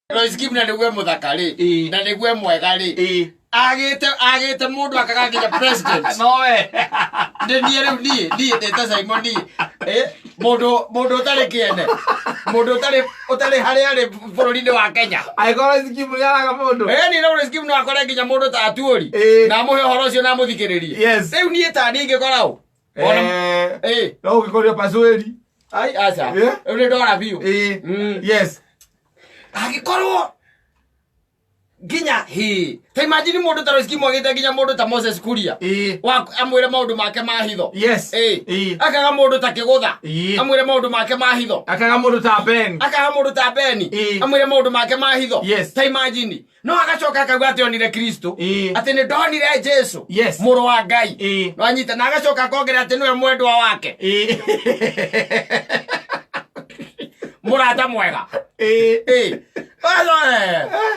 Royce Kim na niguo muthakari na niguo mwegari agite mundu akaganginya president no we ni eta Simon ni mundu utari kiene mundu utari hari bururi-ini wa Kenya aiko Royce Kim yaraga mundu ni Royce Kim no akore nginya mundu ta atuori na muhe horo ucio na muthikiririe riu ni ta ni ngikorao no ngikorio pasweri ai acha ni ndora biu yes agikorwo ginya ta imagine mundu ta Royce Kim agite ginya mundu ta Moses Kuria amwire maundu make ma hitho akaga mundu ta Kigutha amwire maundu make ma hitho akaga mundu ta Ben amwire maundu make ma hitho ta imagine no agacoka akauga ati onire Kristo ati ni ndonire Jesu muru wa Ngai no anyita na agacoka akongera ati niwe mwendwa wake murata mwega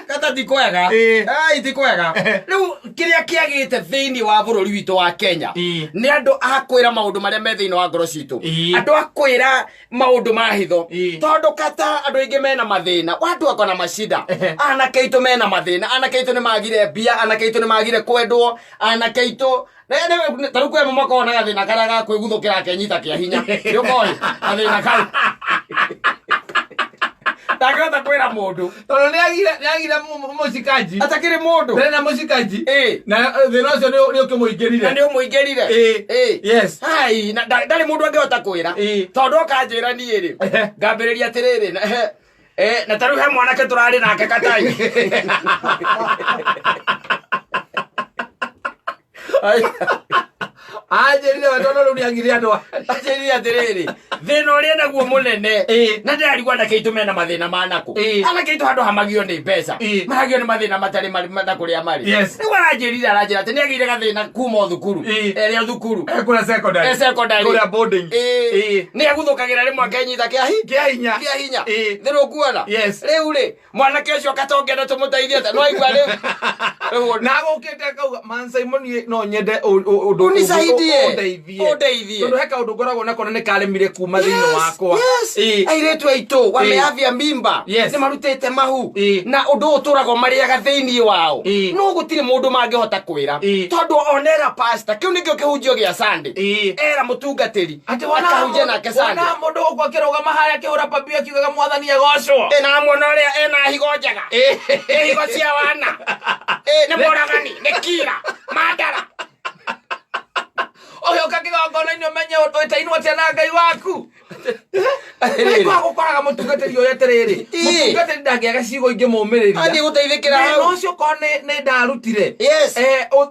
kata ti kwega ti kwega riu kiria kiagite thiini wa bururi witu wa Kenya ni andu akwira maundu maria me thiini wa ngoro citu andu akwira maundu ma hitho tondu kata andu ingi mena mathina watu akona mashida anake itu mena mathina anake itu ni magire bia anake itu ni magire kwendwo anake itu taru kwe mama kona gathina karia ga kwiguthukira kenyita kia hinya ndio koi athina kau Takata kwera mundu. Tono ni agira musikaji. Atakire mundu. Tena musikaji. Na thina ucio ni ukimuingirire. Na ni umuingirire. Yes. Hai, na ndari mundu angihota kwira. Tondu akanjira ni ri. Ngambiriria atiriri na taru he mwanake turari nake katai. Ai. Ajerire watono runi angiria andwa. Ajerire atiriri. Thina uria naguo munene. Na ndarigwa na kitu mena mathina manako. Ana kitu handu hamagio ni mbeca. Mahagio ni mathina matari matakuria mari. Ni waranjirira aranjira ati ni agire gathina kuma thukuru. Eria thukuru. Ekura secondary. Secondary. Kura boarding. Ni aguthukagira rimwe kenyitha kia hinya. Thina ukuona. Riu ri mwanake ucio katongera tumuteithie ta no aigua riu. Na gukite kauga man Simon no nyende Udeithie. Tondu heka undu ngoragwo nako ni karemire kuma thiini wakwa. Airetu aitu wameavia mimba ni marutite mahu na undu uturago mariaga thiini wao no gutire mundu mangihota kwira tondu onera pastor kiu nikio kihunjio gia Sunday era mutungatiri akahunjia nake Sunday na mundu ogwa kiroga mahaya kihura pabia kiugaga mwathani agocwo na mwana uria ena higo njega higo cia wana ni moragani ni kira mandara oyo kakigongona ni umenye utainwo atia na Ngai waku kwa gukoraga mutungatiri oyo atiriri mutungatiri ndangiaga cigo ingi mumiriria ani guteithikira hau no cio ko ne ndarutire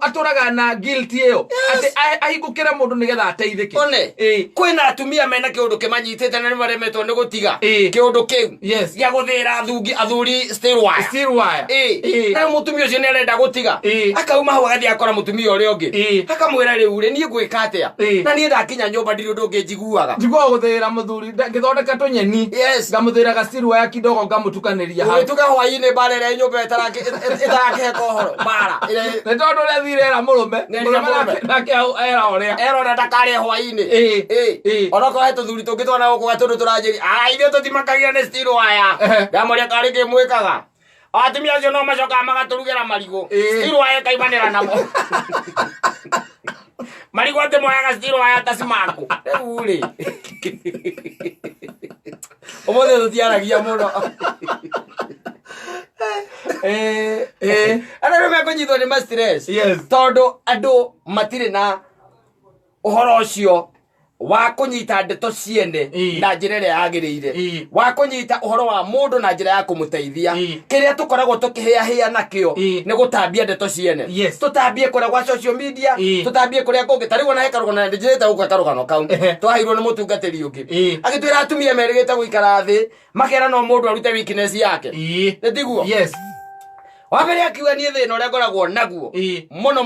aturaga na guilt iyo ati ahingukire mundu nigetha ateithike one kwina atumia mena kiundu kimanyitite na ni maremetwo ni gutiga kiundu kiu gia guthira athuri still wire na mutumia ucio ni arenda gutiga akauma hau agathia akora mutumia uria ungi akamwira riu ri ni ngwika atia na ni ndakinya nyumba ndiri undu ungi njiguaga njiguaga guthira muthuri ngithondeka tunyeni ngamuthira ga still wire kidogo ngamutukaniria hau tuka hwaini barere nyumba itarake kohoro bara ne tondu ria thirera murume nake era ndakare hwaini onako he tuthuri tungitwana guku gatundu turanjiri ithuĩ tũtimakagia nĩ still wire ndamoria karĩ kĩmwĩkaga atumia acio no macokaga magaturugĩra marigũ still wire kaimanĩra namo marigũ atĩ moyaga still wire ta cimaku rĩu rĩ ũmũthĩ tũtiaragia mũno andũ nĩ mekũnyitwo nĩ ma stress tondũ andũ matirĩ na ũhoro ũcio wa kunyita ndeto ciene na njira ĩrĩa yagĩrĩire wa kunyita ũhoro wa mũndũ na njira ya kũmũteithia kĩrĩa tũkoragwo tũkĩhĩa nakĩo nĩ gũtambia ndeto ciene tũtambie kũrĩa gwa social media tũtambie kũrĩa kũngĩ tarĩu ona hekarũgano na njĩrĩte gũka karũgano kau twaheirwo nĩ mũtungatĩri ũngĩ agĩtwĩra atumia merĩgĩte gũikara thĩ makera no mũndũ arute weakness yake nĩ tiguo wambere akiuga niĩ thĩna ũrĩa ngoragwo naguo mũno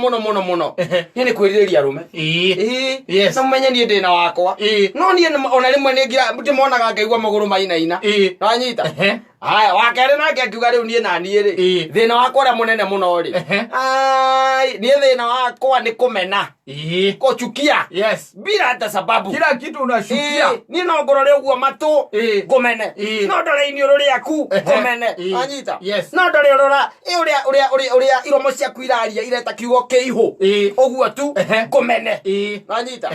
niĩ nĩ kwĩrirĩria arũme na mũmenye niĩ ndĩna wakwa no niĩ ona rĩmwe ndĩmonaga ngaigua magũrũ mainaina no anyita Aya wakere nake akiuga riu nie na nie ri thina wakwa ria munene muno ri ai nie thina wakwa ni kumena kuchukia bila hata sababu kila kitu unashukia ni no ngorore uguo matu kumene no ndore inioro riaku kumene anyita no ndore rora uria iromo cia kuiraria ireta kiugo kiihu uguo tu kumene anyita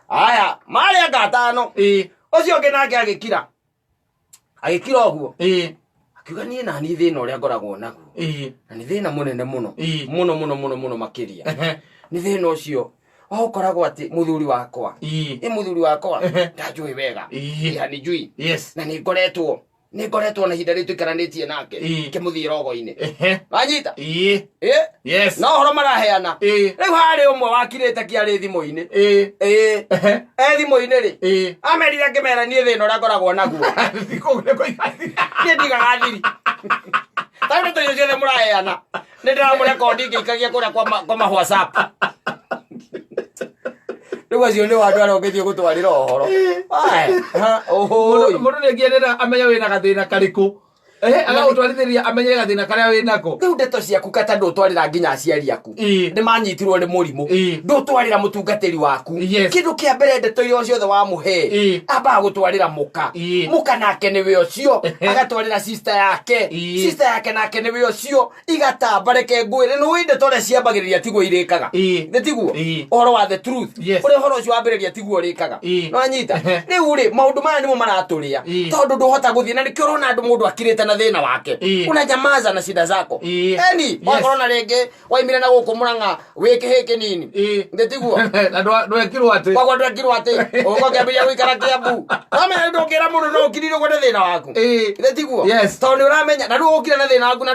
aya maria gatano ucio ngi nake agikira uguo akiuga nie na ni thina uria ngoragwo naguo na ni thina munene muno muno makiria ni thina ucio okoragwo ati muthuri wakwa muthuri wakwa ndajui wega yani jui na ni ngoretwo na hinda ritu ikaranitie nake kimuthira rogo-ini anyita no horo maraheana riu hari umwe wakirite kiari thimu-ini thimu-ini ri amerire ngimera nie thina uria ngoragwo naguo nie ndigaga thiri tauri tuyo ciothe muraheana ni ndiramũrekondi ngĩikagia kuria kwa WhatsApp riu acio ni wandu arongithio gutwarira ohoro mundu ningienera amenya wina gathina kariku agagutwarithiria amenye gathina karia winako riu ndeto ciaku kata ndutwarira nginya aciari aku ni manyitirwo ni murimu ndutwarira mutungatiri waku kindu kia mbere ndeto irio ciothe wa muhe amba gutwarira muka nake niwe ucio agatwarira sister yake nake niwe ucio igatamba reke ngwire no ndeto ria ciambagiriria tiguo irikaga tiguo uhoro wa the truth uri uhoro ucio wambiriria tiguo urikaga no anyita riu ri maundu maya nimo maraturia tondu nduhota guthie na nikio urona andu mundu akirite na thina wake unanyamaza na shida zako wakorona renge waimire na guku Murang'a wikihiki nini ndetiguo na ndwekirwo ati kwa ndwekirwo ati uko kiambia gwikara Kiambu amenya ndukira mundu no ukirire gwa thina waku ndetiguo tondu uramenya na ndu ukira na thina waku na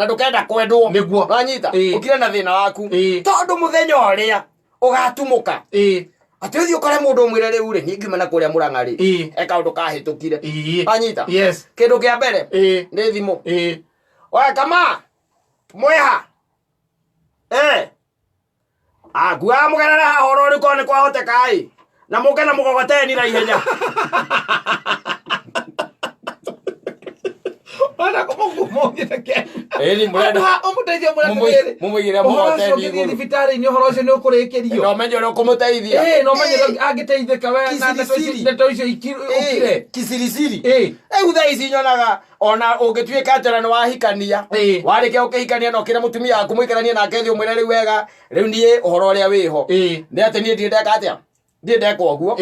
ndukenda kwendwo niguo wanyita ukira na thina waku tondu muthenya uria ugatumuka ati uthio kare mundu umwire riu ri ningimana kuria Murang'a ri eka undu kahitukire anyita kindu kia mbere ni thimu oya kama mweha agua mugerere ha horo ri ko ni kwa hotekai na mugena mugogoteni na ihenya ana komo ngitake ni murenda umuteithia murenda mumugira mugoteni ni vitari ni horo cio ni ukurikirio no menyo no kumuteithia no menyo agiteithika we na ndeto icio ukire kisirisiri utha ici nyonaga ona ungituika atera ni wahikania warike ukihikania no kire mutumia aku muikarania nake thi umwire riu wega riu nie uhoro uria wiho ni ati nie ndeka atia ndeka uguo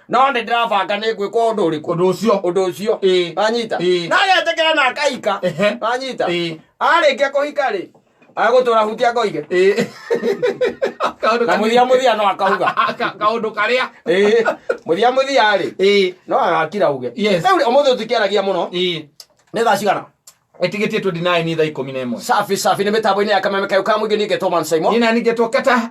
no ndi ndirabanga ni gwika undu ucio anyita na agetekera na akaika anyita arikia kuhika ri agutura hutia ngoige na muthia no akauga kaundu karia muthia ri no agakira uge riu omothe tukiaragia muno ni thaa cigana etigetie 29 ni thaa 11 safi ni mitambo-ini ya Kameme Kayo Kamwe ngetwo Man Simon nina ningetwo Kata